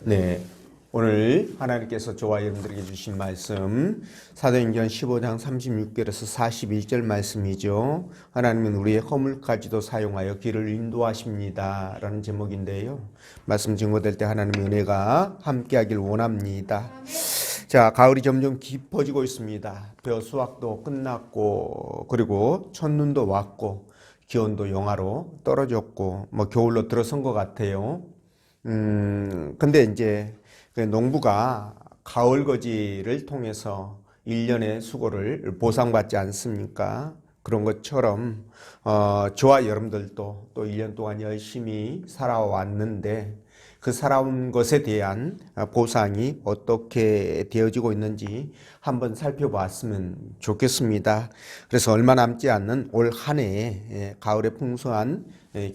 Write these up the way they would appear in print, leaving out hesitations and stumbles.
네, 오늘 하나님께서 저와 여러분들에게 주신 말씀 사도행전 15장 36절에서 41절 말씀이죠. 하나님은 우리의 허물까지도 사용하여 길을 인도하십니다 라는 제목인데요. 말씀 증거될 때 하나님의 은혜가 함께하길 원합니다. 자, 가을이 점점 깊어지고 있습니다. 벼 수확도 끝났고 그리고 첫눈도 왔고 기온도 영하로 떨어졌고 겨울로 들어선 것 같아요. 근데 이제 농부가 가을거지를 통해서 1년의 수고를 보상받지 않습니까? 그런 것처럼 저와 여러분들도 또 1년 동안 열심히 살아왔는데 그 살아온 것에 대한 보상이 어떻게 되어지고 있는지 한번 살펴봤으면 좋겠습니다. 그래서 얼마 남지 않는 올 한 해에 가을의 풍성한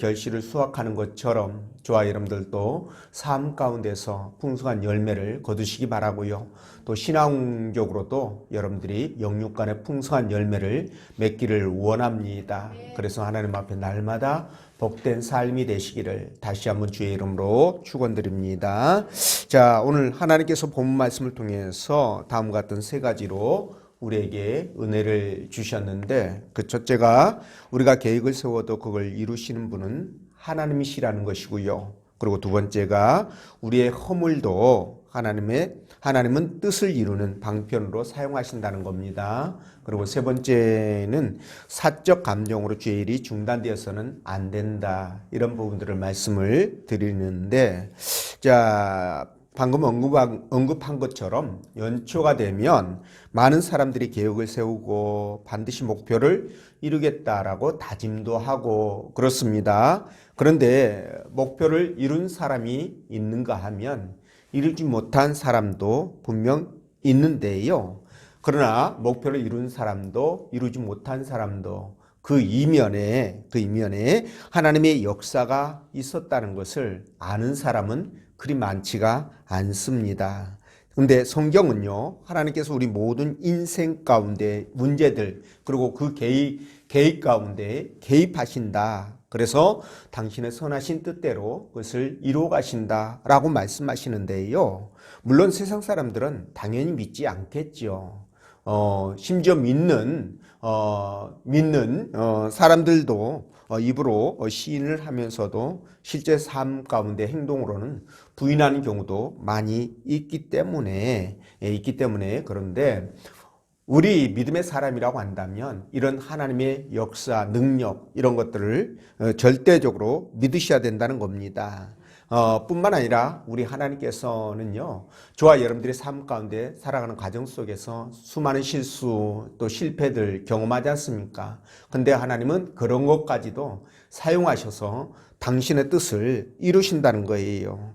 결실을 수확하는 것처럼 저와 여러분들도 삶 가운데서 풍성한 열매를 거두시기 바라고요. 또 신앙적으로도 여러분들이 영육간의 풍성한 열매를 맺기를 원합니다. 그래서 하나님 앞에 날마다 복된 삶이 되시기를 다시 한번 주의 이름으로 축원드립니다. 자, 오늘 하나님께서 본 말씀을 통해서 다음과 같은 세 가지로 우리에게 은혜를 주셨는데, 그 첫째가 우리가 계획을 세워도 그걸 이루시는 분은 하나님이시라는 것이고요. 그리고 두 번째가 우리의 허물도 하나님은 뜻을 이루는 방편으로 사용하신다는 겁니다. 그리고 세 번째는 사적 감정으로 주의 일이 중단되어서는 안 된다. 이런 부분들을 말씀을 드리는데, 자, 방금 언급한 것처럼 연초가 되면 많은 사람들이 계획을 세우고 반드시 목표를 이루겠다라고 다짐도 하고 그렇습니다. 그런데 목표를 이룬 사람이 있는가 하면 이루지 못한 사람도 분명 있는데요. 그러나 목표를 이룬 사람도 이루지 못한 사람도 그 이면에 하나님의 역사가 있었다는 것을 아는 사람은 그리 많지가 않습니다. 그런데 성경은요, 하나님께서 우리 모든 인생 가운데 문제들 그리고 그 계획 가운데 개입하신다. 그래서 당신의 선하신 뜻대로 그것을 이루어 가신다라고 말씀하시는데요. 물론 세상 사람들은 당연히 믿지 않겠죠. 심지어 믿는 사람들도 입으로 시인을 하면서도 실제 삶 가운데 행동으로는 부인하는 경우도 많이 있기 때문에 그런데 우리 믿음의 사람이라고 한다면 이런 하나님의 역사, 능력 이런 것들을 절대적으로 믿으셔야 된다는 겁니다. 뿐만 아니라 우리 하나님께서는요, 저와 여러분들의 삶 가운데 살아가는 과정 속에서 수많은 실수 또 실패들 경험하지 않습니까? 근데 하나님은 그런 것까지도 사용하셔서 당신의 뜻을 이루신다는 거예요.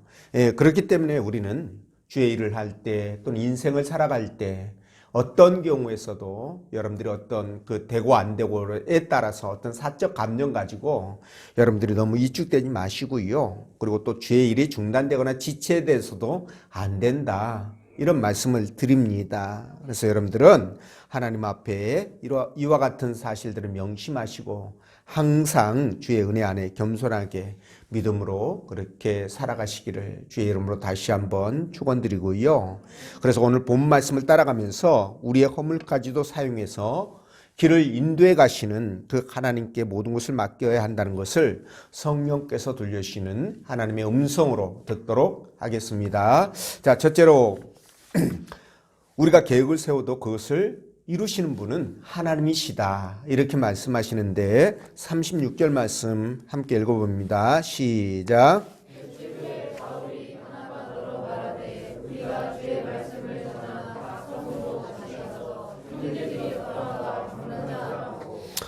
그렇기 때문에 우리는 주의 일을 할 때 또는 인생을 살아갈 때 어떤 경우에서도 여러분들이 어떤 그 되고 안 되고에 따라서 어떤 사적 감정 가지고 여러분들이 너무 이축되지 마시고요. 그리고 또 주의 일이 중단되거나 지체돼서도 안 된다. 이런 말씀을 드립니다. 그래서 여러분들은 하나님 앞에 이와 같은 사실들을 명심하시고 항상 주의 은혜 안에 겸손하게 믿음으로 그렇게 살아가시기를 주의 이름으로 다시 한번 축원드리고요. 그래서 오늘 본 말씀을 따라가면서 우리의 허물까지도 사용해서 길을 인도해 가시는 그 하나님께 모든 것을 맡겨야 한다는 것을 성령께서 들려주시는 하나님의 음성으로 듣도록 하겠습니다. 자, 첫째로 우리가 계획을 세워도 그것을 이루시는 분은 하나님이시다. 이렇게 말씀하시는데 36절 말씀 함께 읽어봅니다. 시작.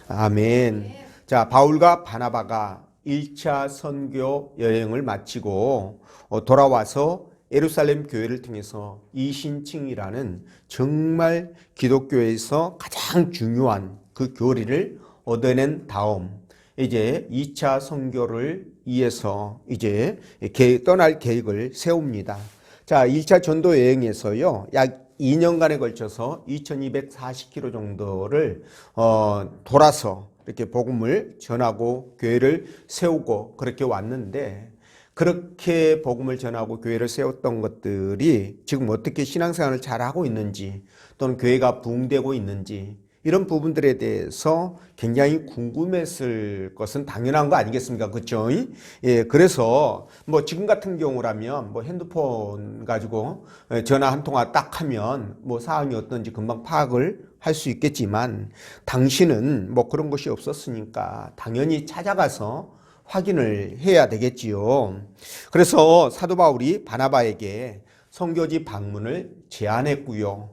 아멘. 자, 바울과 바나바가 1차 선교 여행을 마치고 돌아와서 예루살렘 교회를 통해서 이신칭이라는 정말 기독교에서 가장 중요한 그 교리를 얻어낸 다음 이제 2차 선교를 위해서 이제 떠날 계획을 세웁니다. 자, 1차 전도 여행에서요, 약 2년간에 걸쳐서 2240km 정도를 돌아서 이렇게 복음을 전하고 교회를 세우고 그렇게 왔는데, 그렇게 복음을 전하고 교회를 세웠던 것들이 지금 어떻게 신앙생활을 잘하고 있는지 또는 교회가 부흥되고 있는지 이런 부분들에 대해서 굉장히 궁금했을 것은 당연한 거 아니겠습니까? 그렇죠? 예, 그래서 뭐 지금 같은 경우라면 뭐 핸드폰 가지고 전화 한 통화 딱 하면 뭐 사항이 어떤지 금방 파악을 할 수 있겠지만 당신은 뭐 그런 것이 없었으니까 당연히 찾아가서 확인을 해야 되겠지요. 그래서 사도 바울이 바나바에게 선교지 방문을 제안했고요.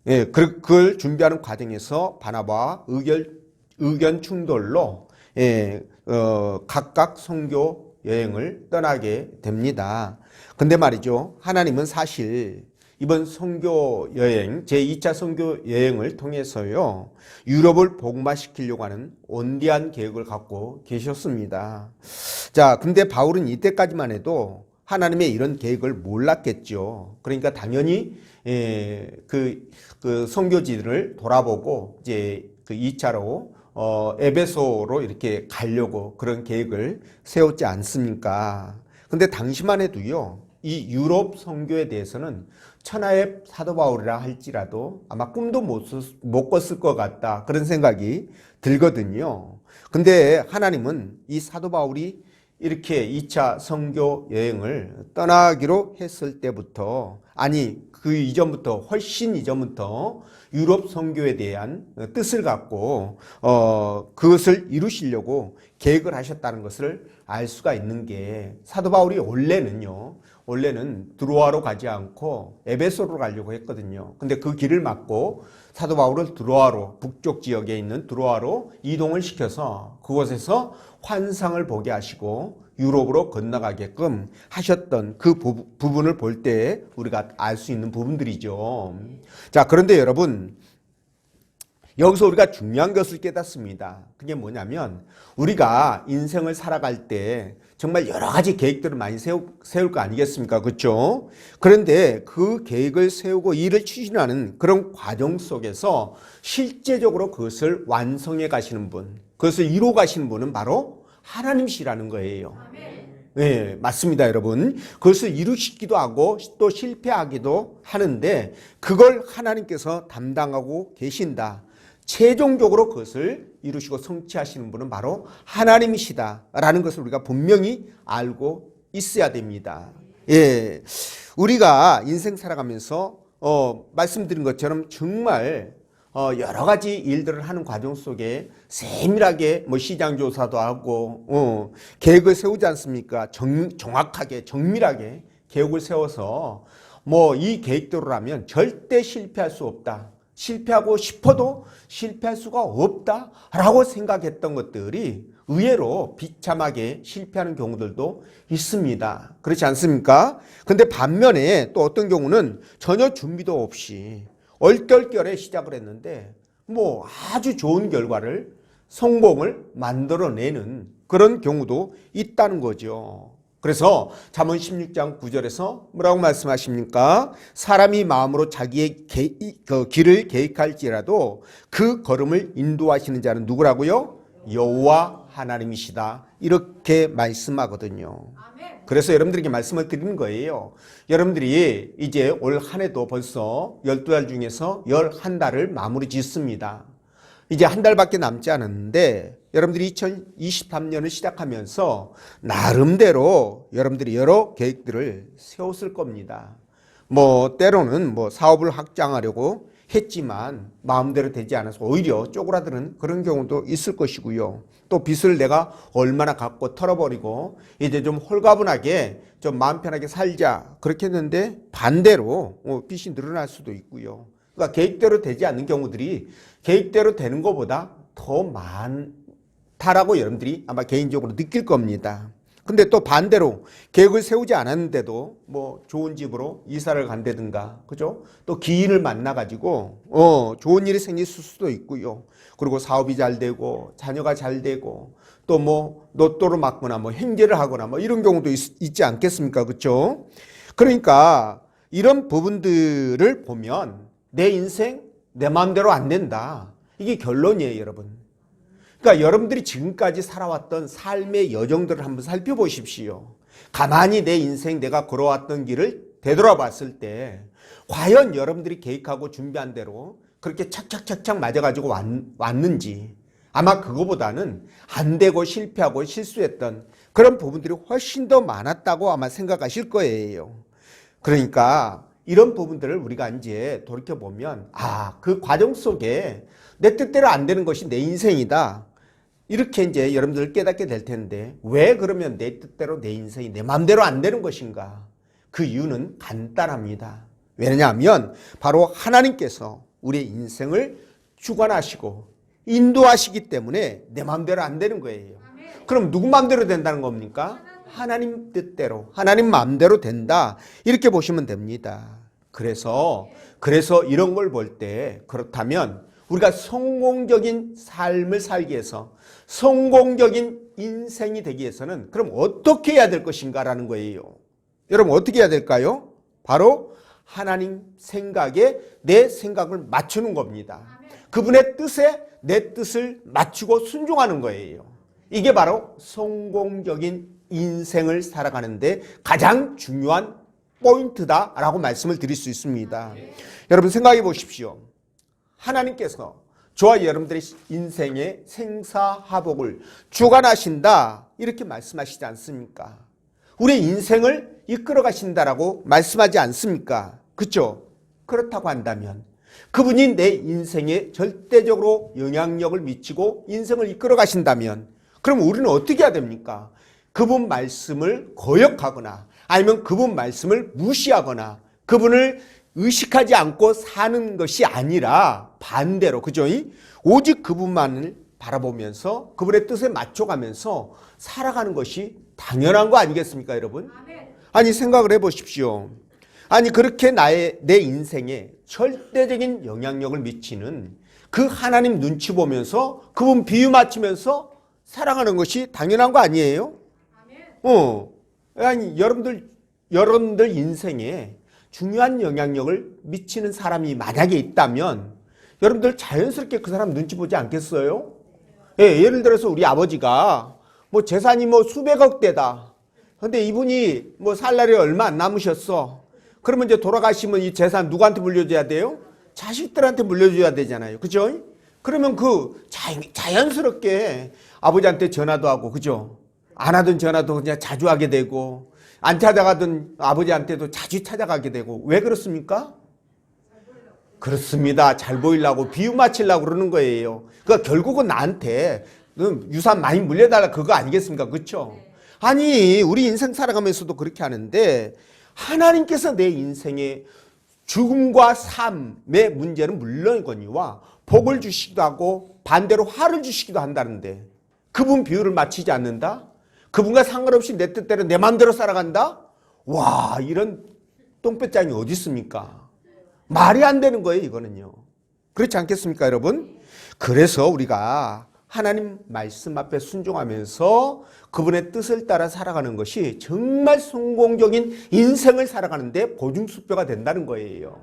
예, 그걸 준비하는 과정에서 바나바와 의견 충돌로 각각 선교 여행을 떠나게 됩니다. 근데 말이죠. 하나님은 사실 이번 선교 여행, 제2차 선교 여행을 통해서요, 유럽을 복음화시키려고 하는 원대한 계획을 갖고 계셨습니다. 자, 근데 바울은 이때까지만 해도 하나님의 이런 계획을 몰랐겠죠. 그러니까 당연히 그 선교지를 돌아보고 이제 그 2차로 에베소로 이렇게 가려고 그런 계획을 세웠지 않습니까? 근데 당시만 해도요, 이 유럽 선교에 대해서는 천하의 사도 바울이라 할지라도 아마 꿈도 못 꿨을 것 같다, 그런 생각이 들거든요. 근데 하나님은 이 사도 바울이 이렇게 2차 선교 여행을 떠나기로 했을 때부터, 아니 그 이전부터, 훨씬 이전부터 유럽 선교에 대한 뜻을 갖고 그것을 이루시려고 계획을 하셨다는 것을 알 수가 있는 게, 사도 바울이 원래는 드로아로 가지 않고 에베소로 가려고 했거든요. 근데 그 길을 막고 사도 바울을 드로아로, 북쪽 지역에 있는 드로아로 이동을 시켜서 그곳에서 환상을 보게 하시고 유럽으로 건너가게끔 하셨던 그 부분을 볼 때 우리가 알 수 있는 부분들이죠. 자, 그런데 여러분, 여기서 우리가 중요한 것을 깨닫습니다. 그게 뭐냐면, 우리가 인생을 살아갈 때 정말 여러 가지 계획들을 많이 세울 거 아니겠습니까? 그렇죠? 그런데 그 계획을 세우고 일을 추진하는 그런 과정 속에서 실제적으로 그것을 완성해 가시는 분, 그것을 이루어 가시는 분은 바로 하나님이시라는 거예요. 네, 맞습니다, 여러분. 그것을 이루시기도 하고 또 실패하기도 하는데 그걸 하나님께서 담당하고 계신다. 최종적으로 그것을 이루시고 성취하시는 분은 바로 하나님이시다라는 것을 우리가 분명히 알고 있어야 됩니다. 예, 우리가 인생 살아가면서 말씀드린 것처럼 정말 여러 가지 일들을 하는 과정 속에 세밀하게 뭐 시장 조사도 하고 계획을 세우지 않습니까? 정확하게 정밀하게 계획을 세워서 뭐 이 계획대로라면 절대 실패할 수 없다. 실패하고 싶어도 실패할 수가 없다라고 생각했던 것들이 의외로 비참하게 실패하는 경우들도 있습니다. 그렇지 않습니까? 근데 반면에 또 어떤 경우는 전혀 준비도 없이 얼떨결에 시작을 했는데 뭐 아주 좋은 결과를, 성공을 만들어내는 그런 경우도 있다는 거죠. 그래서 잠언 16장 9절에서 뭐라고 말씀하십니까? 사람이 마음으로 자기의 길을 계획할지라도 그 걸음을 인도하시는 자는 누구라고요? 여호와 하나님이시다, 이렇게 말씀하거든요. 그래서 여러분들에게 말씀을 드리는 거예요. 여러분들이 이제 올 한 해도 벌써 12달 중에서 11달을 마무리 짓습니다. 이제 한 달밖에 남지 않았는데 여러분들이 2023년을 시작하면서 나름대로 여러분들이 여러 계획들을 세웠을 겁니다. 뭐 때로는 뭐 사업을 확장하려고 했지만 마음대로 되지 않아서 오히려 쪼그라드는 그런 경우도 있을 것이고요. 또 빚을 내가 얼마나 갖고 털어버리고 이제 좀 홀가분하게 좀 마음 편하게 살자, 그렇게 했는데 반대로 빚이 늘어날 수도 있고요. 그러니까 계획대로 되지 않는 경우들이 계획대로 되는 것보다 더 많다라고 여러분들이 아마 개인적으로 느낄 겁니다. 근데 또 반대로 계획을 세우지 않았는데도 뭐 좋은 집으로 이사를 간다든가, 그죠? 또 기인을 만나가지고 좋은 일이 생길 수도 있고요. 그리고 사업이 잘 되고 자녀가 잘 되고 또 뭐 로또를 맞거나 뭐 행제를 하거나 뭐 이런 경우도 있지 않겠습니까? 그렇죠? 그러니까 이런 부분들을 보면 내 인생 내 마음대로 안 된다, 이게 결론이에요, 여러분. 그러니까 여러분들이 지금까지 살아왔던 삶의 여정들을 한번 살펴보십시오. 가만히 내 인생 내가 걸어왔던 길을 되돌아봤을 때 과연 여러분들이 계획하고 준비한 대로 그렇게 착착착착 맞아가지고 왔는지, 아마 그거보다는 안 되고 실패하고 실수했던 그런 부분들이 훨씬 더 많았다고 아마 생각하실 거예요. 그러니까 이런 부분들을 우리가 이제 돌이켜보면, 그 과정 속에 내 뜻대로 안 되는 것이 내 인생이다, 이렇게 이제 여러분들 깨닫게 될 텐데, 왜 그러면 내 뜻대로 내 인생이 내 마음대로 안 되는 것인가? 그 이유는 간단합니다. 왜냐하면 바로 하나님께서 우리의 인생을 주관하시고 인도하시기 때문에 내 마음대로 안 되는 거예요. 그럼 누구 마음대로 된다는 겁니까? 하나님 뜻대로, 하나님 마음대로 된다, 이렇게 보시면 됩니다. 그래서 이런 걸 볼 때, 그렇다면 우리가 성공적인 삶을 살기 위해서, 성공적인 인생이 되기 위해서는 그럼 어떻게 해야 될 것인가라는 거예요. 여러분, 어떻게 해야 될까요? 바로 하나님 생각에 내 생각을 맞추는 겁니다. 그분의 뜻에 내 뜻을 맞추고 순종하는 거예요. 이게 바로 성공적인 인생을 살아가는데 가장 중요한 포인트다라고 말씀을 드릴 수 있습니다. 여러분, 생각해 보십시오. 하나님께서 저와 여러분들의 인생의 생사화복을 주관하신다, 이렇게 말씀하시지 않습니까? 우리의 인생을 이끌어 가신다라고 말씀하지 않습니까? 그렇죠? 그렇다고 한다면 그분이 내 인생에 절대적으로 영향력을 미치고 인생을 이끌어 가신다면, 그럼 우리는 어떻게 해야 됩니까? 그분 말씀을 거역하거나 아니면 그분 말씀을 무시하거나 그분을 의식하지 않고 사는 것이 아니라 반대로, 그죠? 오직 그분만을 바라보면서 그분의 뜻에 맞춰가면서 살아가는 것이 당연한 거 아니겠습니까, 여러분? 아니, 생각을 해보십시오. 아니, 그렇게 내 인생에 절대적인 영향력을 미치는 그 하나님 눈치 보면서 그분 비유 맞추면서 살아가는 것이 당연한 거 아니에요? 아니, 여러분들 인생에 중요한 영향력을 미치는 사람이 만약에 있다면 여러분들 자연스럽게 그 사람 눈치 보지 않겠어요? 예를 들어서 우리 아버지가 재산이 수백억 대다. 근데 이분이 살 날이 얼마 안 남으셨어. 그러면 이제 돌아가시면 이 재산 누구한테 물려줘야 돼요? 자식들한테 물려줘야 되잖아요. 그죠? 그러면 자연스럽게 아버지한테 전화도 하고, 그죠? 안 하던 전화도 그냥 자주 하게 되고, 안 찾아가던 아버지한테도 자주 찾아가게 되고. 왜 그렇습니까? 그렇습니다. 잘 보이려고, 비유 맞추려고 그러는 거예요. 그러니까 결국은 나한테 유산 많이 물려달라, 그거 아니겠습니까? 그렇죠? 아니, 우리 인생 살아가면서도 그렇게 하는데 하나님께서 내 인생에 죽음과 삶의 문제는 물론이거니와 복을 주시기도 하고 반대로 화를 주시기도 한다는데 그분 비유를 맞추지 않는다? 그분과 상관없이 내 뜻대로 내 마음대로 살아간다? 와, 이런 똥배짱이 어디 있습니까? 말이 안 되는 거예요, 이거는요. 그렇지 않겠습니까, 여러분? 그래서 우리가 하나님 말씀 앞에 순종하면서 그분의 뜻을 따라 살아가는 것이 정말 성공적인 인생을 살아가는데 보증수표가 된다는 거예요.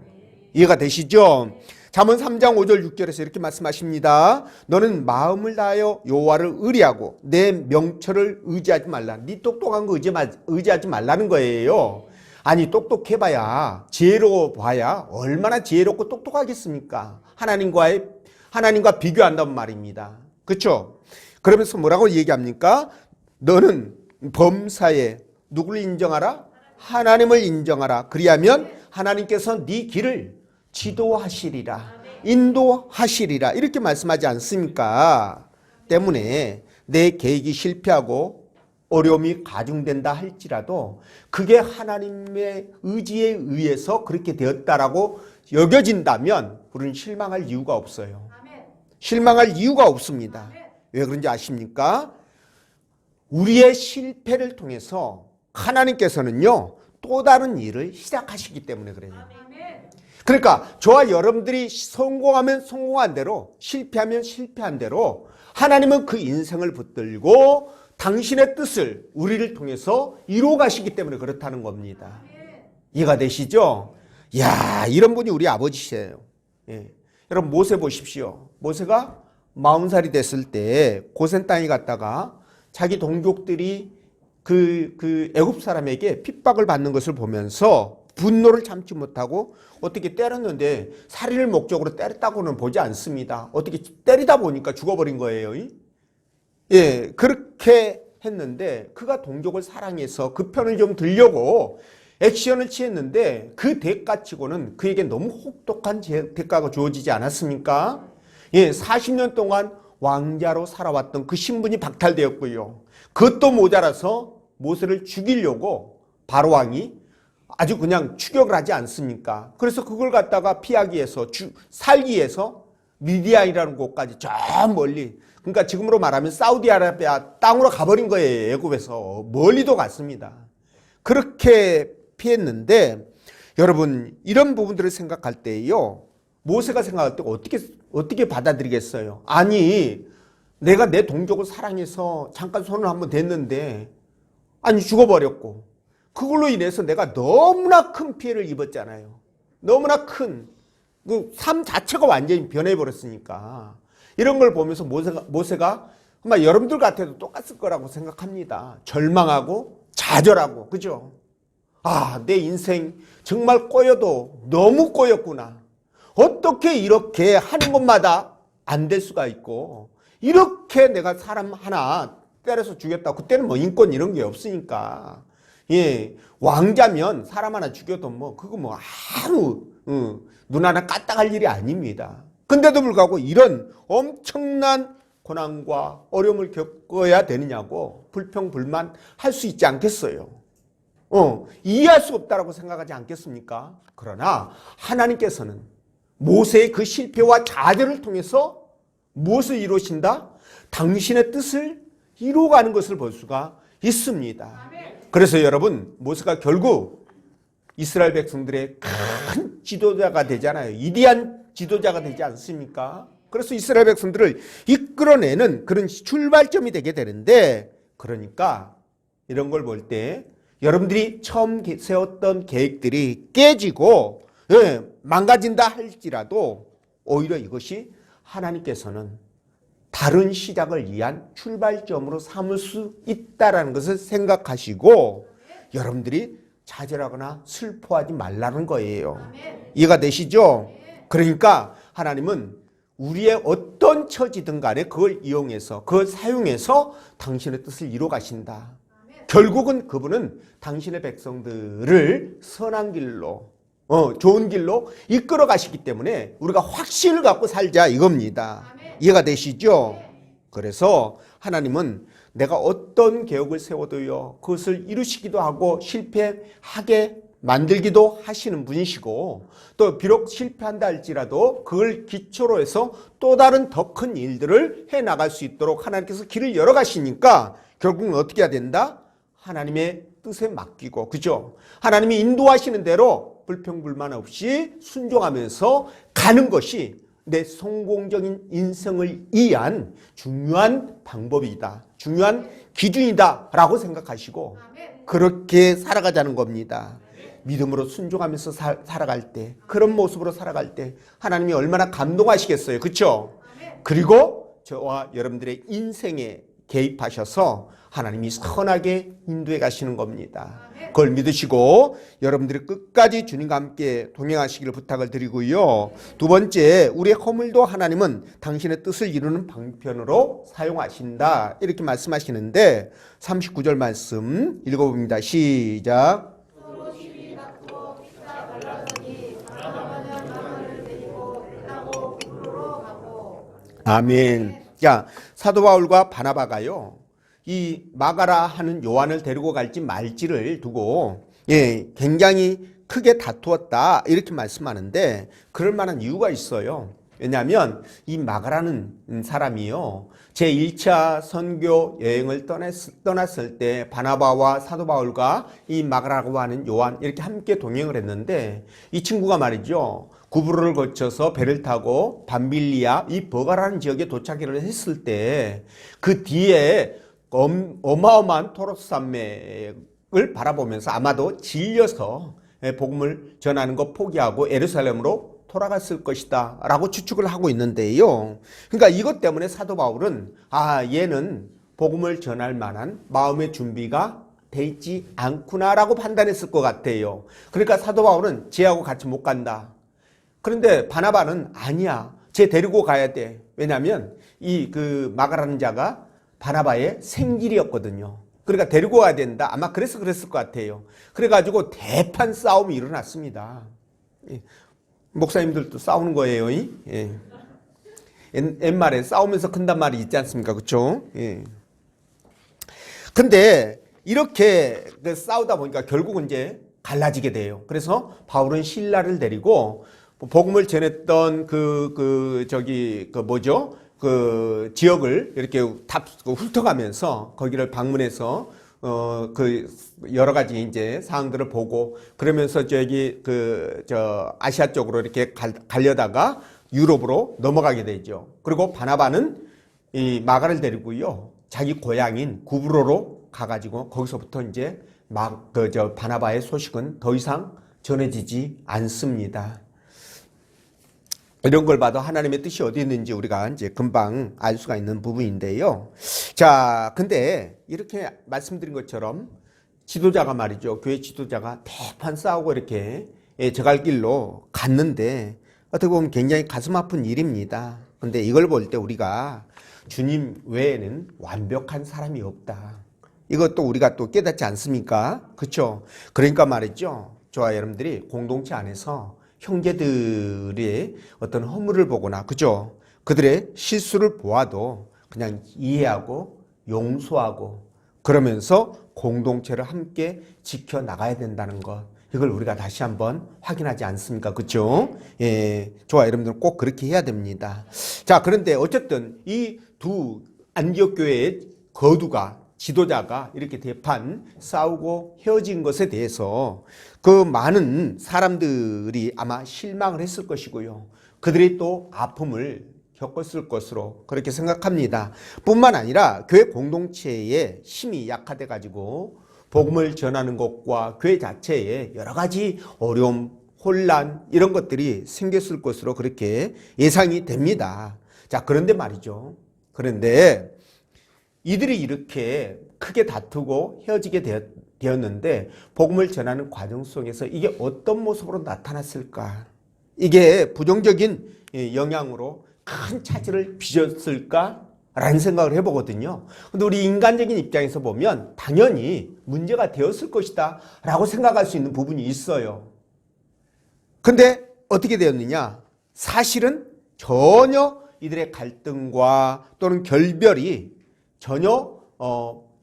이해가 되시죠? 잠언 3장 5절 6절에서 이렇게 말씀하십니다. 너는 마음을 다하여 여호와를 의뢰하고 내 명철을 의지하지 말라. 네 똑똑한 거 의지하지 말라는 거예요. 아니, 똑똑해봐야, 지혜로워 봐야 얼마나 지혜롭고 똑똑하겠습니까? 하나님과 비교한다는 말입니다. 그렇죠? 그러면서 뭐라고 얘기합니까? 너는 범사에 누구를 인정하라? 하나님을 인정하라. 그리하면 하나님께서 네 길을 지도하시리라, 인도하시리라, 이렇게 말씀하지 않습니까? 때문에 내 계획이 실패하고 어려움이 가중된다 할지라도 그게 하나님의 의지에 의해서 그렇게 되었다라고 여겨진다면 우리는 실망할 이유가 없어요. 실망할 이유가 없습니다. 왜 그런지 아십니까? 우리의 실패를 통해서 하나님께서는요, 또 다른 일을 시작하시기 때문에 그래요. 그러니까 저와 여러분들이 성공하면 성공한 대로, 실패하면 실패한 대로 하나님은 그 인생을 붙들고 당신의 뜻을 우리를 통해서 이루어 가시기 때문에 그렇다는 겁니다. 이해가 되시죠? 이야, 이런 분이 우리 아버지시에요. 예. 여러분, 모세 보십시오. 모세가 40살이 됐을 때 고센 땅에 갔다가 자기 동족들이 그 애굽 사람에게 핍박을 받는 것을 보면서 분노를 참지 못하고 어떻게 때렸는데 살인을 목적으로 때렸다고는 보지 않습니다. 어떻게 때리다 보니까 죽어버린 거예요. 예, 그렇게 했는데 그가 동족을 사랑해서 그 편을 좀 들려고 액션을 취했는데 그 대가치고는 그에게 너무 혹독한 대가가 주어지지 않았습니까? 예, 40년 동안 왕자로 살아왔던 그 신분이 박탈되었고요. 그것도 모자라서 모세를 죽이려고 바로 왕이 아주 그냥 추격을 하지 않습니까? 그래서 그걸 갖다가 피하기 위해서 살기 위해서 미디안이라는 곳까지 저 멀리, 그러니까 지금으로 말하면 사우디아라비아 땅으로 가버린 거예요. 애굽에서 멀리도 갔습니다. 그렇게 피했는데 여러분 이런 부분들을 생각할 때요, 모세가 생각할 때 어떻게 받아들이겠어요? 아니 내가 내 동족을 사랑해서 잠깐 손을 한번 댔는데 아니 죽어버렸고 그걸로 인해서 내가 너무나 큰 피해를 입었잖아요. 너무나 큰 그 삶 자체가 완전히 변해버렸으니까 이런 걸 보면서 모세가 아마 여러분들 같아도 똑같을 거라고 생각합니다. 절망하고 좌절하고, 그죠? 아, 내 인생 정말 꼬여도 너무 꼬였구나. 어떻게 이렇게 하는 것마다 안 될 수가 있고 이렇게 내가 사람 하나 때려서 죽였다. 그때는 뭐 인권 이런 게 없으니까. 예, 왕자면 사람 하나 죽여도 뭐 그거 뭐 아무 눈 하나 까딱할 일이 아닙니다. 근데도 불구하고 이런 엄청난 고난과 어려움을 겪어야 되느냐고 불평불만 할 수 있지 않겠어요. 이해할 수 없다라고 생각하지 않겠습니까? 그러나 하나님께서는 모세의 그 실패와 좌절을 통해서 무엇을 이루신다? 당신의 뜻을 이루어가는 것을 볼 수가 있습니다. 그래서 여러분, 모세가 결국 이스라엘 백성들의 큰 지도자가 되잖아요. 위대한 지도자가 되지 않습니까? 그래서 이스라엘 백성들을 이끌어내는 그런 출발점이 되게 되는데, 그러니까 이런 걸 볼 때 여러분들이 처음 세웠던 계획들이 깨지고 망가진다 할지라도 오히려 이것이 하나님께서는 다른 시작을 위한 출발점으로 삼을 수 있다는 것을 생각하시고 여러분들이 좌절하거나 슬퍼하지 말라는 거예요. 이해가 되시죠? 그러니까 하나님은 우리의 어떤 처지든 간에 그걸 이용해서, 그걸 사용해서 당신의 뜻을 이루어 가신다. 결국은 그분은 당신의 백성들을 선한 길로, 좋은 길로 이끌어 가시기 때문에 우리가 확신을 갖고 살자 이겁니다. 이해가 되시죠? 그래서 하나님은 내가 어떤 계획을 세워도요, 그것을 이루시기도 하고 실패하게 만들기도 하시는 분이시고, 또 비록 실패한다 할지라도 그걸 기초로 해서 또 다른 더 큰 일들을 해나갈 수 있도록 하나님께서 길을 열어 가시니까 결국은 어떻게 해야 된다? 하나님의 뜻에 맡기고, 그죠? 하나님이 인도하시는 대로 불평불만 없이 순종하면서 가는 것이 내 성공적인 인생을 위한 중요한 방법이다. 중요한 기준이다 라고 생각하시고 그렇게 살아가자는 겁니다. 믿음으로 순종하면서 살아갈 때, 그런 모습으로 살아갈 때 하나님이 얼마나 감동하시겠어요. 그렇죠? 그리고 저와 여러분들의 인생에 개입하셔서 하나님이 선하게 인도해 가시는 겁니다. 그걸 믿으시고 여러분들이 끝까지 주님과 함께 동행하시기를 부탁을 드리고요. 두 번째, 우리의 허물도 하나님은 당신의 뜻을 이루는 방편으로 사용하신다. 이렇게 말씀하시는데 39절 말씀 읽어봅니다. 시작. 아멘. 자, 사도 바울과 바나바가요, 이 마가라 하는 요한을 데리고 갈지 말지를 두고 굉장히 크게 다투었다 이렇게 말씀하는데 그럴 만한 이유가 있어요. 왜냐하면 이 마가라는 사람이요, 제1차 선교 여행을 떠났을 때 바나바와 사도 바울과 이 마가라고 하는 요한 이렇게 함께 동행을 했는데 이 친구가 말이죠, 구브로를 거쳐서 배를 타고 밤빌리아 이 버가라는 지역에 도착을 했을 때 그 뒤에 어마어마한 토로스 산맥을 바라보면서 아마도 질려서 복음을 전하는 거 포기하고 예루살렘으로 돌아갔을 것이다 라고 추측을 하고 있는데요. 그러니까 이것 때문에 사도 바울은 얘는 복음을 전할 만한 마음의 준비가 되지 않구나라고 판단했을 것 같아요. 그러니까 사도 바울은 쟤하고 같이 못 간다. 그런데 바나바는 아니야. 쟤 데리고 가야 돼. 왜냐하면 이 그 마가라는 자가 바나바의 생길이었거든요. 그러니까 데리고 가야 된다. 아마 그랬을 것 같아요. 그래가지고 대판 싸움이 일어났습니다. 목사님들도 싸우는 거예요. 예. 옛말에 싸우면서 큰단 말이 있지 않습니까? 그렇죠? 예. 근데 이렇게 싸우다 보니까 결국은 이제 갈라지게 돼요. 그래서 바울은 실라를 데리고 복음을 전했던 그 지역을 이렇게 훑어가면서 거기를 방문해서 그 여러 가지 이제 사항들을 보고 그러면서 아시아 쪽으로 이렇게 가려다가 유럽으로 넘어가게 되죠. 그리고 바나바는 이 마가를 데리고요. 자기 고향인 구브로로 가가지고 거기서부터 이제 바나바의 소식은 더 이상 전해지지 않습니다. 이런 걸 봐도 하나님의 뜻이 어디 있는지 우리가 이제 금방 알 수가 있는 부분인데요. 자, 근데 이렇게 말씀드린 것처럼 지도자가 말이죠. 교회 지도자가 대판 싸우고 이렇게 저갈 길로 갔는데 어떻게 보면 굉장히 가슴 아픈 일입니다. 근데 이걸 볼 때 우리가 주님 외에는 완벽한 사람이 없다. 이것도 우리가 또 깨닫지 않습니까? 그렇죠? 그러니까 말이죠. 저와 여러분들이 공동체 안에서 형제들의 어떤 허물을 보거나, 그죠? 그들의 실수를 보아도 그냥 이해하고 용서하고 그러면서 공동체를 함께 지켜나가야 된다는 것. 이걸 우리가 다시 한번 확인하지 않습니까? 그죠? 예. 저와 여러분들은 꼭 그렇게 해야 됩니다. 자, 그런데 어쨌든 이 두 안디옥 교회의 거두가 지도자가 이렇게 대판 싸우고 헤어진 것에 대해서 그 많은 사람들이 아마 실망을 했을 것이고요. 그들이 또 아픔을 겪었을 것으로 그렇게 생각합니다. 뿐만 아니라 교회 공동체의 힘이 약화돼 가지고 복음을 전하는 것과 교회 자체에 여러 가지 어려움, 혼란 이런 것들이 생겼을 것으로 그렇게 예상이 됩니다. 자, 그런데 말이죠. 그런데 이들이 이렇게 크게 다투고 헤어지게 되었는데 복음을 전하는 과정 속에서 이게 어떤 모습으로 나타났을까? 이게 부정적인 영향으로 큰 차질을 빚었을까? 라는 생각을 해보거든요. 근데 우리 인간적인 입장에서 보면 당연히 문제가 되었을 것이다 라고 생각할 수 있는 부분이 있어요. 근데 어떻게 되었느냐? 사실은 전혀 이들의 갈등과 또는 결별이 전혀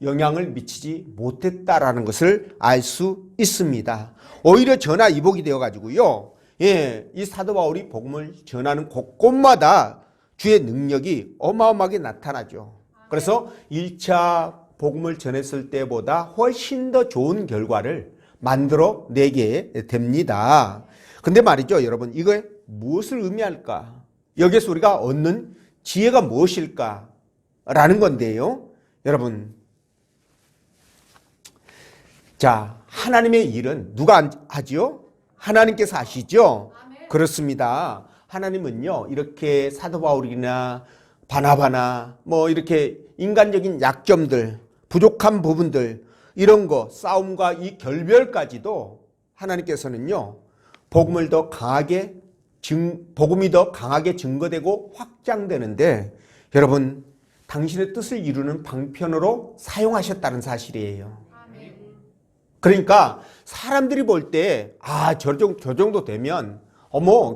영향을 미치지 못했다라는 것을 알 수 있습니다. 오히려 전화위복이 되어가지고요. 예, 이 사도 바울이 복음을 전하는 곳곳마다 주의 능력이 어마어마하게 나타나죠. 그래서 1차 복음을 전했을 때보다 훨씬 더 좋은 결과를 만들어 내게 됩니다. 근데 말이죠, 여러분, 이거 무엇을 의미할까? 여기서 우리가 얻는 지혜가 무엇일까? 라는 건데요. 여러분, 자, 하나님의 일은 누가 하지요? 하나님께서 하시죠? 그렇습니다. 하나님은요, 이렇게 사도 바울이나 바나바나 뭐 이렇게 인간적인 약점들, 부족한 부분들, 이런 거, 싸움과 이 결별까지도 하나님께서는요, 복음이 더 강하게 증거되고 확장되는데, 여러분, 당신의 뜻을 이루는 방편으로 사용하셨다는 사실이에요. 그러니까 사람들이 볼 때, 저 정도 되면,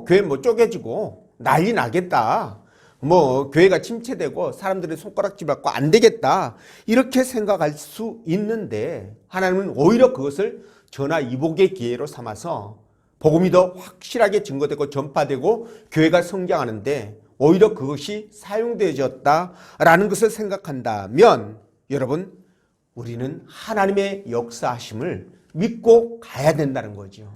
교회 뭐 쪼개지고 난리 나겠다. 교회가 침체되고 사람들의 손가락질 받고 안 되겠다. 이렇게 생각할 수 있는데, 하나님은 오히려 그것을 전화위복의 기회로 삼아서 복음이 더 확실하게 증거되고 전파되고 교회가 성장하는데 오히려 그것이 사용되어졌다라는 것을 생각한다면, 여러분, 우리는 하나님의 역사하심을 믿고 가야 된다는 거죠.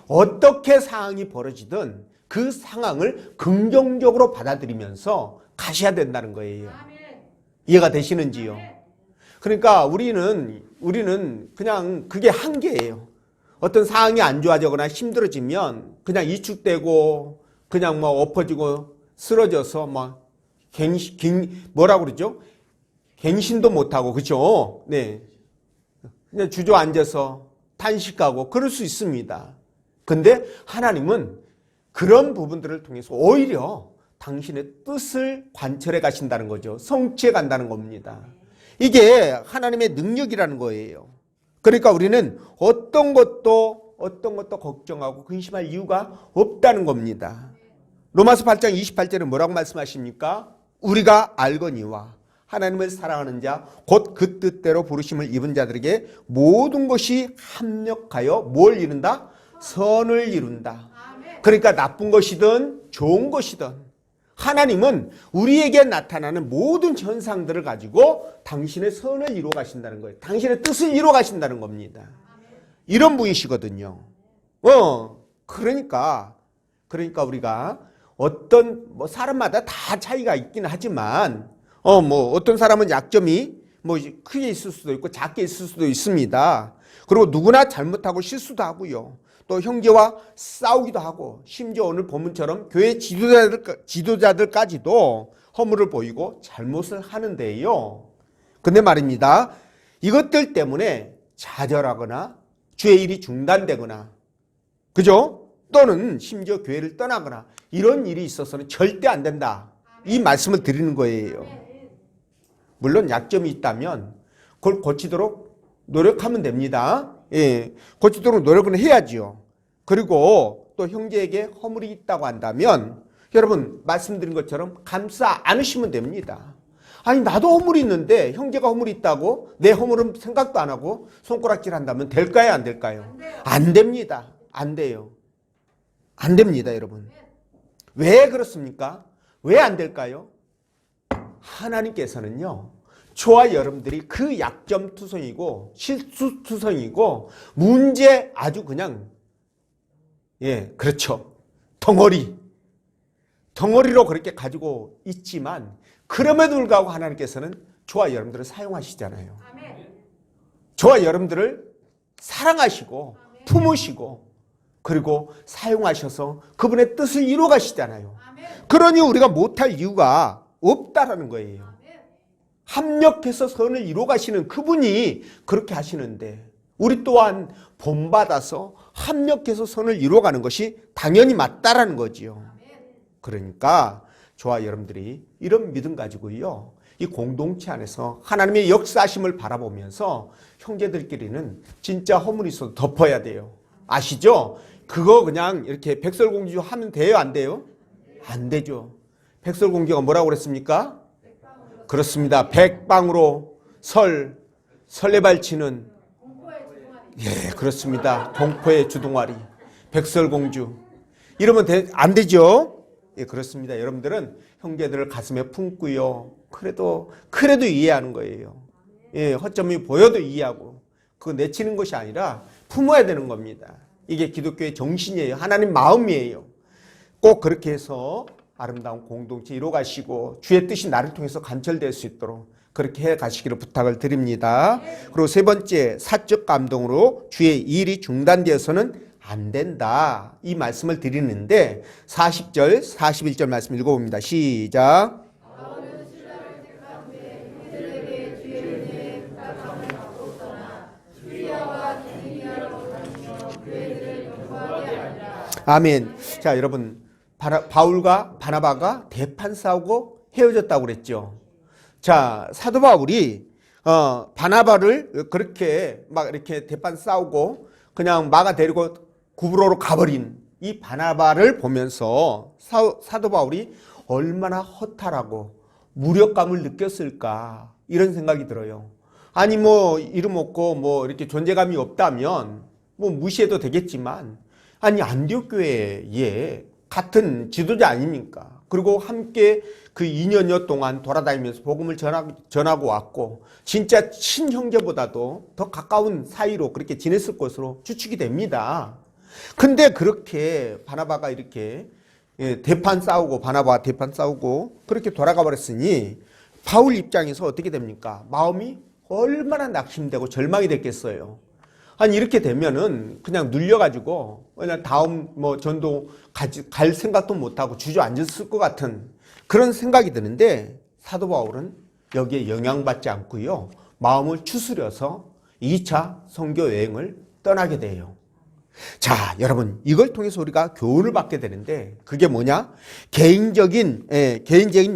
어떻게 상황이 벌어지든 그 상황을 긍정적으로 받아들이면서 가셔야 된다는 거예요. 이해가 되시는지요? 그러니까 우리는 그냥 그게 한계예요. 어떤 상황이 안 좋아지거나 힘들어지면 그냥 위축되고 그냥 엎어지고 쓰러져서 뭐라고 그러죠? 갱신도 못하고, 그죠? 네. 그냥 주저앉아서 탄식하고 그럴 수 있습니다. 근데 하나님은 그런 부분들을 통해서 오히려 당신의 뜻을 관철해 가신다는 거죠. 성취해 간다는 겁니다. 이게 하나님의 능력이라는 거예요. 그러니까 우리는 어떤 것도 걱정하고 근심할 이유가 없다는 겁니다. 로마서 8장 28절에 뭐라고 말씀하십니까? 우리가 알거니와 하나님을 사랑하는 자 곧 그 뜻대로 부르심을 입은 자들에게 모든 것이 합력하여 뭘 이룬다? 선을 이룬다. 그러니까 나쁜 것이든 좋은 것이든 하나님은 우리에게 나타나는 모든 현상들을 가지고 당신의 선을 이루어 가신다는 거예요. 당신의 뜻을 이루어 가신다는 겁니다. 이런 분이시거든요. 그러니까 우리가 어떤 사람마다 다 차이가 있긴 하지만 어떤 사람은 약점이 크게 있을 수도 있고 작게 있을 수도 있습니다. 그리고 누구나 잘못하고 실수도 하고요. 또 형제와 싸우기도 하고 심지어 오늘 본문처럼 교회 지도자들까지도 허물을 보이고 잘못을 하는데요. 근데 말입니다. 이것들 때문에 좌절하거나 주의 일이 중단되거나 그죠? 또는 심지어 교회를 떠나거나 이런 일이 있어서는 절대 안 된다. 이 말씀을 드리는 거예요. 물론 약점이 있다면 그걸 고치도록 노력하면 됩니다. 예, 고치도록 노력은 해야지요. 그리고 또 형제에게 허물이 있다고 한다면 여러분 말씀드린 것처럼 감싸 안으시면 됩니다. 아니 나도 허물이 있는데 형제가 허물이 있다고 내 허물은 생각도 안 하고 손가락질 한다면 될까요 안 될까요? 안 됩니다. 안 돼요. 안 됩니다 여러분. 왜 그렇습니까? 왜 안 될까요? 하나님께서는요 저와 여러분들이 그 약점투성이고 실수투성이고 문제 아주 그냥 그렇죠. 덩어리로 그렇게 가지고 있지만 그럼에도 불구하고 하나님께서는 저와 여러분들을 사용하시잖아요. 저와 여러분들을 사랑하시고 품으시고 그리고 사용하셔서 그분의 뜻을 이루어 가시잖아요. 그러니 우리가 못할 이유가 없다라는 거예요. 합력해서 선을 이루어 가시는 그분이 그렇게 하시는데 우리 또한 본받아서 합력해서 선을 이루어가는 것이 당연히 맞다라는 거지요. 그러니까 저와 여러분들이 이런 믿음 가지고요. 이 공동체 안에서 하나님의 역사하심을 바라보면서 형제들끼리는 진짜 허물이 있어도 덮어야 돼요. 아시죠? 그거 그냥 이렇게 백설공주 하면 돼요? 안 돼요? 안 되죠. 백설공주가 뭐라고 그랬습니까? 그렇습니다. 백방으로 설레발치는 그렇습니다. 공포의 주둥아리 백설공주 이러면 안 되죠. 그렇습니다. 여러분들은 형제들을 가슴에 품고요. 그래도 이해하는 거예요. 허점이 보여도 이해하고 그거 내치는 것이 아니라 품어야 되는 겁니다. 이게 기독교의 정신이에요. 하나님 마음이에요. 꼭 그렇게 해서 아름다운 공동체 이루어가시고 주의 뜻이 나를 통해서 관철될 수 있도록 그렇게 해 가시기를 부탁을 드립니다. 그리고 세 번째, 사적 감동으로 주의 일이 중단되어서는 안 된다. 이 말씀을 드리는데 40절, 41절 말씀 읽어봅니다. 시작. 아멘. 자, 여러분 바울과 바나바가 대판 싸우고 헤어졌다고 그랬죠. 자, 사도 바울이 바나바를 그렇게 막 이렇게 대판 싸우고 그냥 막아 데리고 구브로로 가버린 이 바나바를 보면서 사도 바울이 얼마나 허탈하고 무력감을 느꼈을까 이런 생각이 들어요. 아니 이름 없고 이렇게 존재감이 없다면 무시해도 되겠지만 아니 안디옥 교회에 같은 지도자 아닙니까? 그리고 함께 그 2년여 동안 돌아다니면서 복음을 전하고 왔고 진짜 친형제보다도 더 가까운 사이로 그렇게 지냈을 것으로 추측이 됩니다. 근데 그렇게 바나바가 이렇게 대판 싸우고 바나바와 대판 싸우고 그렇게 돌아가 버렸으니 바울 입장에서 어떻게 됩니까? 마음이 얼마나 낙심되고 절망이 됐겠어요. 아니 이렇게 되면은 그냥 눌려가지고 그냥 다음 전도 갈 생각도 못하고 주저앉았을 것 같은 그런 생각이 드는데 사도 바울은 여기에 영향받지 않고요. 마음을 추스려서 2차 선교 여행을 떠나게 돼요. 자, 여러분, 이걸 통해서 우리가 교훈을 받게 되는데 그게 뭐냐? 개인적인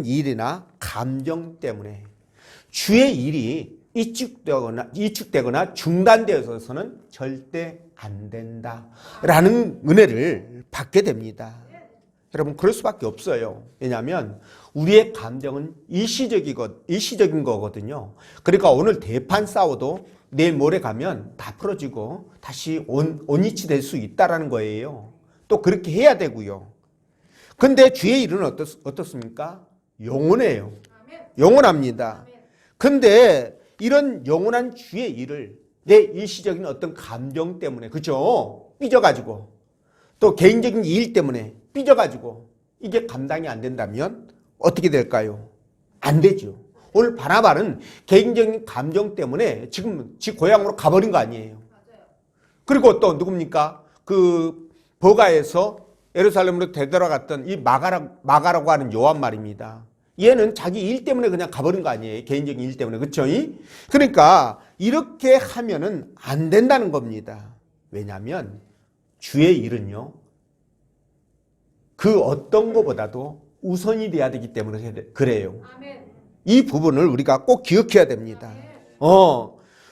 일이나 감정 때문에 주의 일이 이축되거나 중단되어서는 절대 안 된다라는 은혜를 받게 됩니다. 여러분, 그럴 수밖에 없어요. 왜냐하면 우리의 감정은 일시적인 거거든요. 그러니까 오늘 대판 싸워도 내일 모레 가면 다 풀어지고 다시 온이치 될 수 있다라는 거예요. 또 그렇게 해야 되고요. 근데 주의 일은 어떻습니까? 영원해요. 영원합니다. 근데 이런 영원한 주의 일을 내 일시적인 어떤 감정 때문에, 그죠? 삐져가지고, 또 개인적인 일 때문에 삐져가지고 이게 감당이 안 된다면 어떻게 될까요? 안 되죠. 오늘 바나바는 개인적인 감정 때문에 지금 지 고향으로 가버린 거 아니에요. 그리고 또 누굽니까? 그 버가에서 예루살렘으로 되돌아갔던 이 마가라고 하는 요한 말입니다. 얘는 자기 일 때문에 그냥 가버린 거 아니에요. 개인적인 일 때문에. 그렇죠? 그러니까 이렇게 하면은 안 된다는 겁니다. 왜냐하면 주의 일은요, 그 어떤 것보다도 우선이 돼야 되기 때문에 그래요. 이 부분을 우리가 꼭 기억해야 됩니다.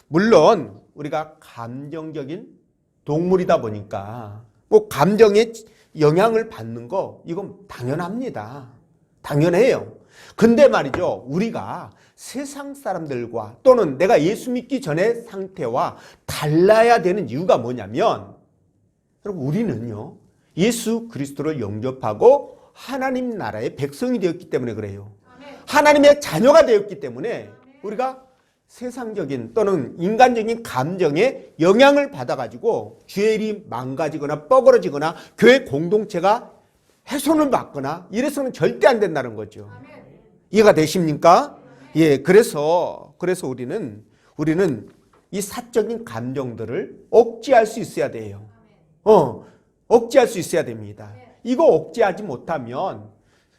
물론 우리가 감정적인 동물이다 보니까 뭐 감정에 영향을 받는 거 이건 당연합니다. 당연해요. 근데 말이죠, 우리가 세상 사람들과 또는 내가 예수 믿기 전의 상태와 달라야 되는 이유가 뭐냐면, 여러분, 우리는요 예수 그리스도를 영접하고 하나님 나라의 백성이 되었기 때문에 그래요. 하나님의 자녀가 되었기 때문에 우리가 세상적인 또는 인간적인 감정에 영향을 받아가지고 주의 일이 망가지거나 뻐그러지거나 교회 공동체가 훼손을 받거나 이래서는 절대 안 된다는 거죠. 이해가 되십니까? 예, 그래서 우리는 이 사적인 감정들을 억제할 수 있어야 돼요. 억제할 수 있어야 됩니다. 이거 억제하지 못하면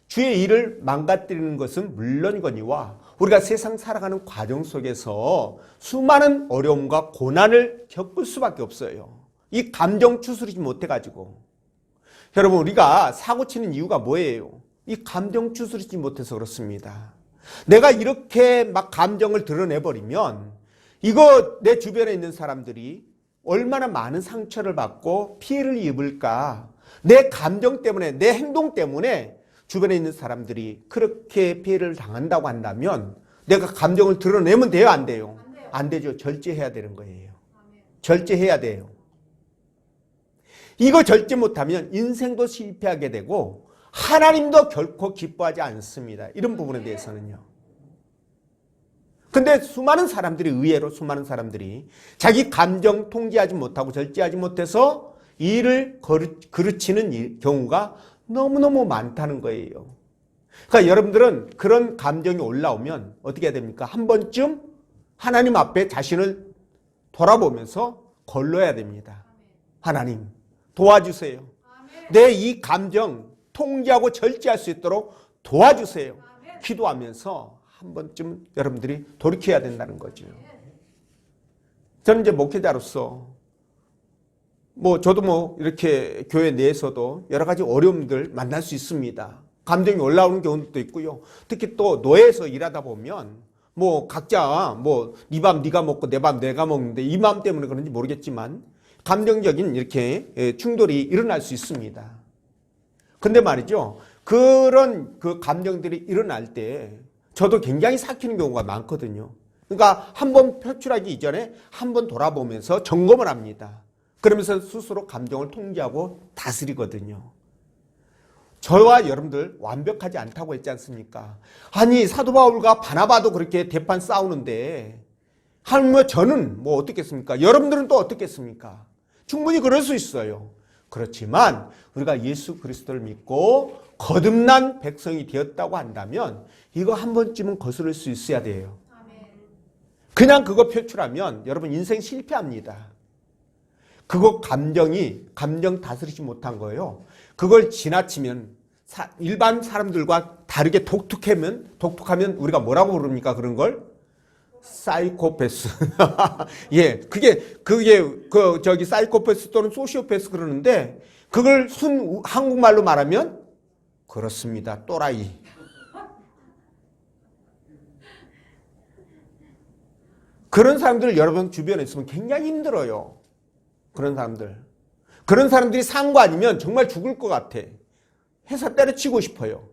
주의 일을 망가뜨리는 것은 물론이거니와 우리가 세상 살아가는 과정 속에서 수많은 어려움과 고난을 겪을 수밖에 없어요. 이 감정 추스르지 못해가지고. 여러분, 우리가 사고치는 이유가 뭐예요? 이 감정 추스르지 못해서 그렇습니다. 내가 이렇게 막 감정을 드러내버리면 이거 내 주변에 있는 사람들이 얼마나 많은 상처를 받고 피해를 입을까. 내 감정 때문에, 내 행동 때문에 주변에 있는 사람들이 그렇게 피해를 당한다고 한다면 내가 감정을 드러내면 돼요, 안 돼요? 안 되죠. 절제해야 되는 거예요. 절제해야 돼요. 이거 절제 못하면 인생도 실패하게 되고 하나님도 결코 기뻐하지 않습니다. 이런 부분에 대해서는요. 근데 수많은 사람들이, 의외로 수많은 사람들이 자기 감정 통제하지 못하고 절제하지 못해서 일을 그르치는 경우가 너무너무 많다는 거예요. 그러니까 여러분들은 그런 감정이 올라오면 어떻게 해야 됩니까? 한 번쯤 하나님 앞에 자신을 돌아보면서 걸러야 됩니다. 하나님, 도와주세요. 내 이 감정 통제하고 절제할 수 있도록 도와주세요. 기도하면서 한 번쯤 여러분들이 돌이켜야 된다는 거죠. 저는 이제 목회자로서 저도 이렇게 교회 내에서도 여러 가지 어려움들 만날 수 있습니다. 감정이 올라오는 경우도 있고요. 특히 또 노예에서 일하다 보면 각자 네 밥 네가 먹고 내 밥 내가 먹는데 이 마음 때문에 그런지 모르겠지만 감정적인 이렇게 충돌이 일어날 수 있습니다. 근데 말이죠, 그런 그 감정들이 일어날 때 저도 굉장히 삭히는 경우가 많거든요. 그러니까 한번 표출하기 이전에 한번 돌아보면서 점검을 합니다. 그러면서 스스로 감정을 통제하고 다스리거든요. 저와 여러분들 완벽하지 않다고 했지 않습니까? 아니, 사도 바울과 바나바도 그렇게 대판 싸우는데 하물며 저는 어떻겠습니까? 여러분들은 또 어떻겠습니까? 충분히 그럴 수 있어요. 그렇지만 우리가 예수 그리스도를 믿고 거듭난 백성이 되었다고 한다면 이거 한 번쯤은 거스를 수 있어야 돼요. 그냥 그거 표출하면 여러분 인생 실패합니다. 그거 감정 다스리지 못한 거예요. 그걸 지나치면 일반 사람들과 다르게 독특하면 우리가 뭐라고 부릅니까? 그런 걸? 사이코패스. 예, 저기 사이코패스 또는 소시오패스 그러는데 그걸 한국말로 말하면 그렇습니다. 또라이. 그런 사람들 여러분 주변에 있으면 굉장히 힘들어요. 그런 사람들이 산 거 아니면 정말 죽을 것 같아. 회사 때려치고 싶어요.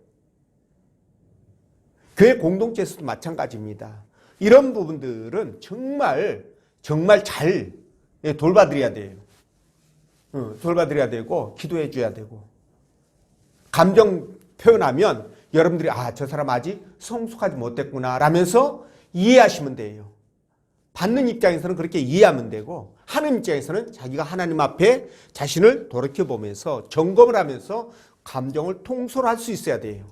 교회 공동체에서도 마찬가지입니다. 이런 부분들은 정말 잘 돌봐드려야 돼요. 돌봐드려야 되고 기도해 줘야 되고 감정 표현하면 여러분들이 저 사람 아직 성숙하지 못했구나 라면서 이해하시면 돼요. 받는 입장에서는 그렇게 이해하면 되고 하는 입장에서는 자기가 하나님 앞에 자신을 돌이켜보면서 점검을 하면서 감정을 통솔할 수 있어야 돼요.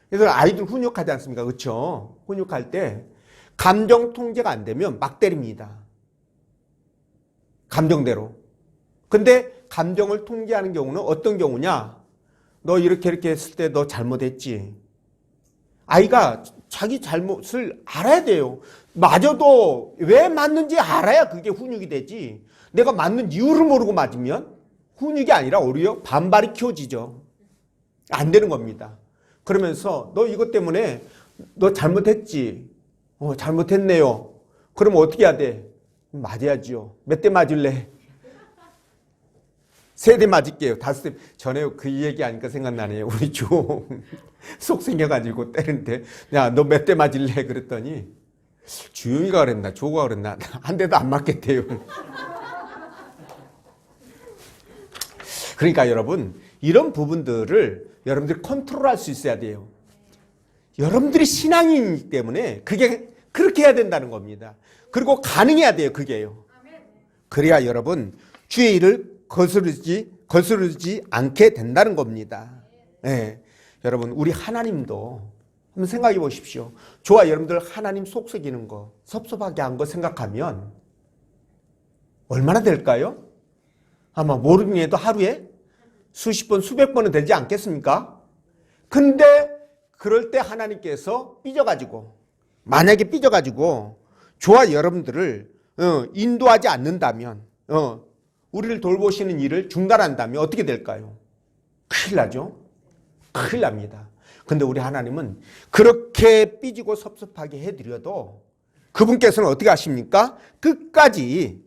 그래서 아이들 훈육하지 않습니까? 그렇죠? 훈육할 때 감정 통제가 안 되면 막 때립니다. 감정대로. 근데 감정을 통제하는 경우는 어떤 경우냐? 너 이렇게 했을 때 너 잘못했지. 아이가 자기 잘못을 알아야 돼요. 맞아도 왜 맞는지 알아야 그게 훈육이 되지. 내가 맞는 이유를 모르고 맞으면 훈육이 아니라 오히려 반발이 키워지죠. 안 되는 겁니다. 그러면서 너 이것 때문에 너 잘못했지. 잘못했네요. 그럼 어떻게 해야 돼? 맞아야지요. 몇 대 맞을래? 3대 맞을게요. 5대. 전에 그 얘기 하니까 생각나네요. 우리 조 속 생겨가지고 때리는데 야, 너 몇 대 맞을래? 그랬더니 주영이가 그랬나 조가 그랬나 한 대도 안 맞겠대요. 그러니까 여러분 이런 부분들을 여러분들이 컨트롤할 수 있어야 돼요. 여러분들이 신앙인이기 때문에 그게 그렇게 해야 된다는 겁니다. 그리고 가능해야 돼요. 그게요. 그래야 여러분 주의 일을 거스르지 않게 된다는 겁니다. 네. 여러분 우리 하나님도 한번 생각해 보십시오. 저와 여러분들 하나님 속썩이는 거 섭섭하게 한 거 생각하면 얼마나 될까요? 아마 모르는 해도 하루에 수십 번 수백 번은 되지 않겠습니까? 근데 그럴 때 하나님께서 만약에 삐져가지고 저와 여러분들을 인도하지 않는다면 우리를 돌보시는 일을 중단한다면 어떻게 될까요? 큰일 나죠. 큰일 납니다. 근데 우리 하나님은 그렇게 삐지고 섭섭하게 해드려도 그분께서는 어떻게 하십니까? 끝까지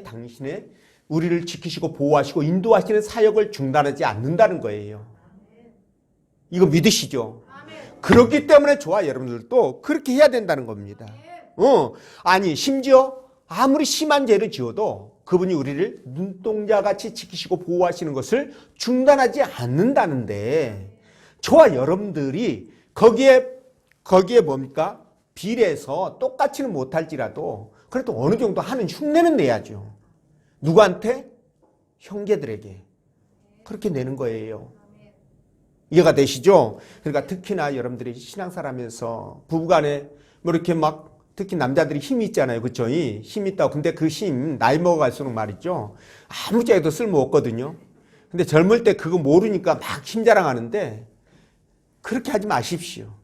당신의 우리를 지키시고 보호하시고 인도하시는 사역을 중단하지 않는다는 거예요. 이거 믿으시죠? 그렇기 때문에 저와 여러분들도 그렇게 해야 된다는 겁니다. 아니 심지어 아무리 심한 죄를 지어도 그분이 우리를 눈동자같이 지키시고 보호하시는 것을 중단하지 않는다는데 저와 여러분들이 거기에 뭡니까? 비례해서 똑같이는 못할지라도 그래도 어느 정도 하는 흉내는 내야죠. 누구한테? 형제들에게. 그렇게 내는 거예요. 이해가 되시죠? 그러니까 특히나 여러분들이 신앙생활하면서 부부간에 뭐 이렇게 막 특히 남자들이 힘이 있잖아요. 그렇죠? 힘이 있다고. 근데 그 힘 나이 먹어갈수록 말이죠. 아무 짝에도 쓸모없거든요. 근데 젊을 때 그거 모르니까 막 힘자랑하는데 그렇게 하지 마십시오.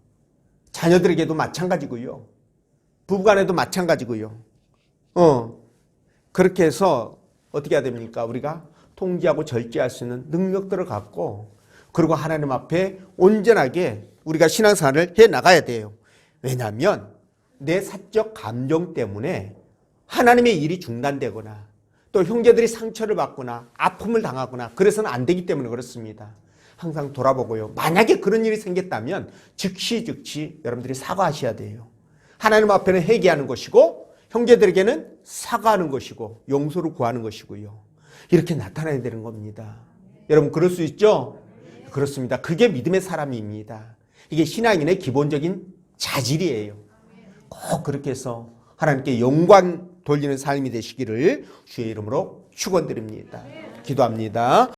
자녀들에게도 마찬가지고요. 부부간에도 마찬가지고요. 그렇게 해서 어떻게 해야 됩니까? 우리가 통제하고 절제할 수 있는 능력들을 갖고 그리고 하나님 앞에 온전하게 우리가 신앙생활을 해 나가야 돼요. 왜냐하면 내 사적 감정 때문에 하나님의 일이 중단되거나 또 형제들이 상처를 받거나 아픔을 당하거나 그래서는 안 되기 때문에 그렇습니다. 항상 돌아보고요. 만약에 그런 일이 생겼다면 즉시 여러분들이 사과하셔야 돼요. 하나님 앞에는 회개하는 것이고 형제들에게는 사과하는 것이고 용서를 구하는 것이고요. 이렇게 나타나야 되는 겁니다. 여러분 그럴 수 있죠? 그렇습니다. 그게 믿음의 사람입니다. 이게 신앙인의 기본적인 자질이에요. 꼭 그렇게 해서 하나님께 영광 돌리는 삶이 되시기를 주의 이름으로 축원드립니다. 기도합니다.